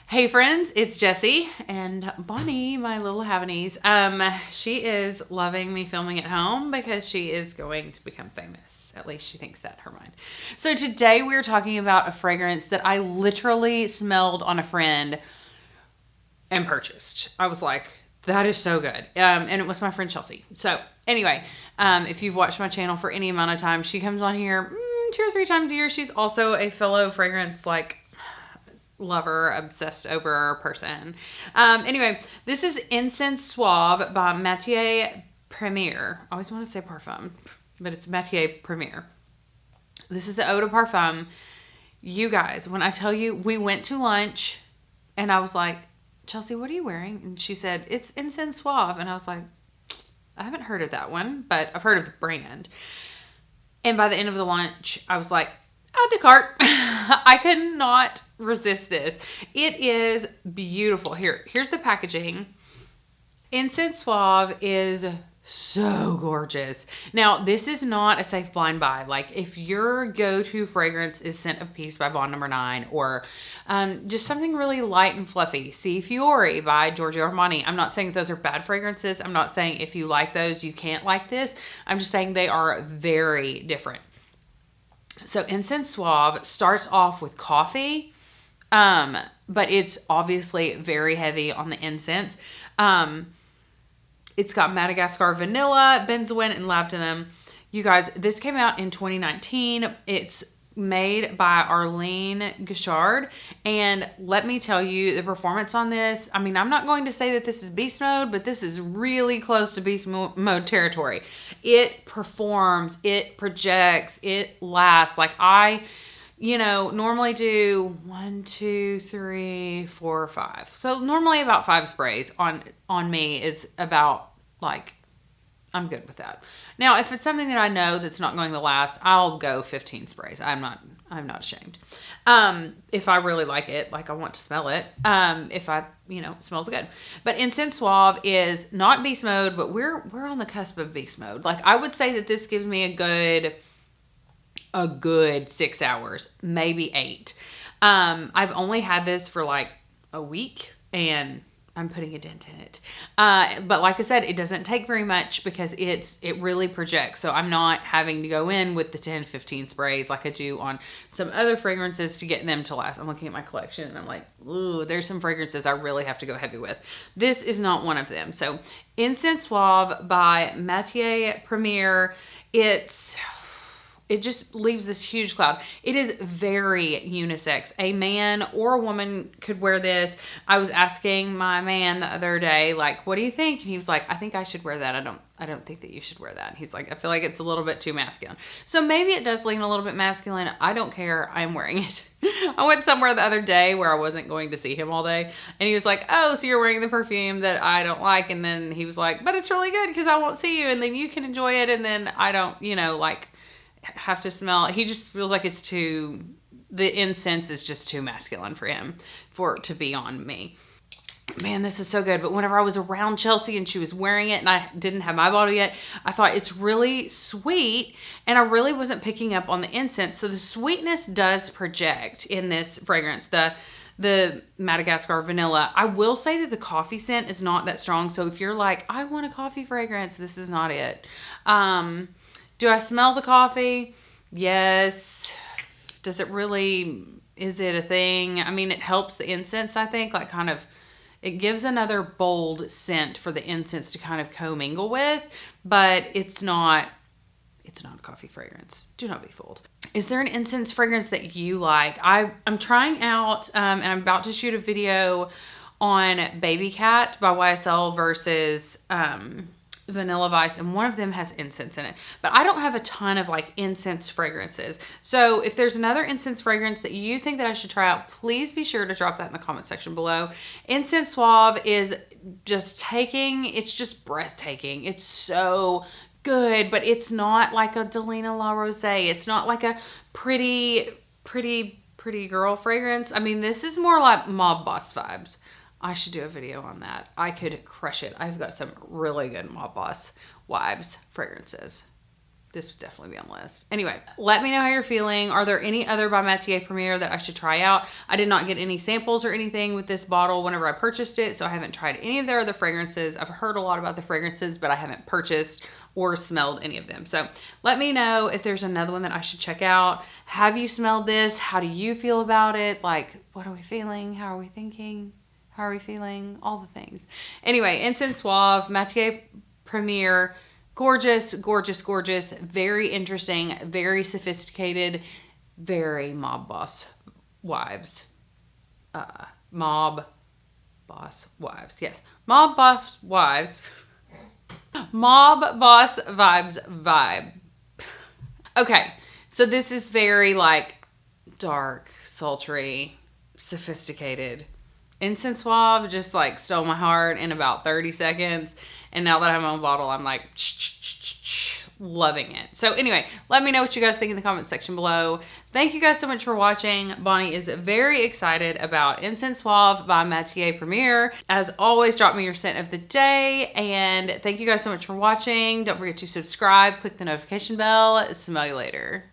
Hey friends, it's Jessie and Bonnie, my little Havanese. She is loving me filming at home because she is going to become famous. At least she thinks that in her mind. So today we're talking about a fragrance that I literally smelled on a friend and purchased. I was like, that is so good. And it was my friend Chelsea. So anyway, if you've watched my channel for any amount of time, she comes on here 2 or 3 times a year. She's also a fellow fragrance lover, obsessed over person. Anyway, this is Encens Suave by Matiere Premier. I always want to say Parfum, but it's Matiere Premier. This is the eau de parfum. You guys, when I tell you, we went to lunch and I was like, Chelsea, what are you wearing? And she said, it's Encens Suave. And I was like, I haven't heard of that one, but I've heard of the brand. And by the end of the lunch, I was like, add to cart. I could not resist this. It is beautiful. Here's the packaging. Encens Suave is so gorgeous. Now, this is not a safe blind buy. Like, if your go-to fragrance is Scent of Peace by Bond Number 9 or just something really light and fluffy, See Fiore by Giorgio Armani. I'm not saying that those are bad fragrances. I'm not saying if you like those, you can't like this. I'm just saying they are very different. So Encens Suave starts off with coffee, but it's obviously very heavy on the incense. It's got Madagascar vanilla, benzoin, and labdanum. You guys, this came out in 2019. It's made by Arlene Gouchard. And let me tell you, the performance on this, I mean, I'm not going to say that this is beast mode, but this is really close to beast mode territory. It performs, it projects, it lasts. Like I normally do 1, 2, 3, 4, 5. So normally about 5 sprays on me is about like, I'm good with that. Now, if it's something that I know that's not going to last, I'll go 15 sprays. I'm not ashamed. If I really like it, like I want to smell it. If it smells good. But Encens Suave is not beast mode, but we're on the cusp of beast mode. Like I would say that this gives me a good 6 hours, maybe 8. I've only had this for like a week and I'm putting a dent in it. But like I said, it doesn't take very much because it really projects. So I'm not having to go in with the 10, 15 sprays like I do on some other fragrances to get them to last. I'm looking at my collection and I'm like, ooh, there's some fragrances I really have to go heavy with. This is not one of them. So Encens Suave by Matiere Premier. It just leaves this huge cloud. It is very unisex. A man or a woman could wear this. I was asking my man the other day, like, what do you think? And he was like, I think I should wear that. I don't think that you should wear that. He's like, I feel like it's a little bit too masculine. So maybe it does lean a little bit masculine. I don't care. I'm wearing it. I went somewhere the other day where I wasn't going to see him all day. And he was like, oh, so you're wearing the perfume that I don't like. And then he was like, but it's really good because I won't see you. And then you can enjoy it. And then I don't, have to smell. He just feels like the incense is just too masculine for him to be on me. Man, this is so good. But whenever I was around Chelsea and she was wearing it and I didn't have my bottle yet, I thought it's really sweet and I really wasn't picking up on the incense. So the sweetness does project in this fragrance. The Madagascar vanilla. I will say that the coffee scent is not that strong. So if you're like, I want a coffee fragrance, this is not it. Do I smell the coffee? Yes. Is it a thing? I mean, it helps the incense, I think, it gives another bold scent for the incense to kind of commingle with, but it's not a coffee fragrance. Do not be fooled. Is there an incense fragrance that you like? I'm trying out, and I'm about to shoot a video on Baby Cat by YSL versus, Vanilla Vice, and one of them has incense in it, but I don't have a ton of incense fragrances. So if there's another incense fragrance that you think that I should try out, please be sure to drop that in the comment section below. Encens Suave is it's just breathtaking. It's so good, but it's not like a Delina La Rose. It's not like a pretty girl fragrance. I mean, this is more like Mob Boss vibes. I should do a video on that. I could crush it. I've got some really good Mob Boss wives fragrances. this would definitely be on the list. Anyway, let me know how you're feeling. Are there any other by Matiere Premier that I should try out? I did not get any samples or anything with this bottle whenever I purchased it, so I haven't tried any of their other fragrances. I've heard a lot about the fragrances, but I haven't purchased or smelled any of them. So let me know if there's another one that I should check out. Have you smelled this? How do you feel about it? Like, what are we feeling? How are we thinking? How are we feeling? All the things. Anyway, Encens Suave, Matiere Premier. Gorgeous, gorgeous, gorgeous. Very interesting, very sophisticated, very mob boss wives. Mob boss wives. Yes. Mob boss wives. Mob boss vibes vibe. Okay. So this is very like dark, sultry, sophisticated. Encens Suave just like stole my heart in about 30 seconds. And now that I have my own bottle, I'm like, loving it. So anyway, let me know what you guys think in the comment section below. Thank you guys so much for watching. Bonnie is very excited about Encens Suave by Matiere Premier. As always, drop me your scent of the day. And thank you guys so much for watching. Don't forget to subscribe, click the notification bell. Smell you later.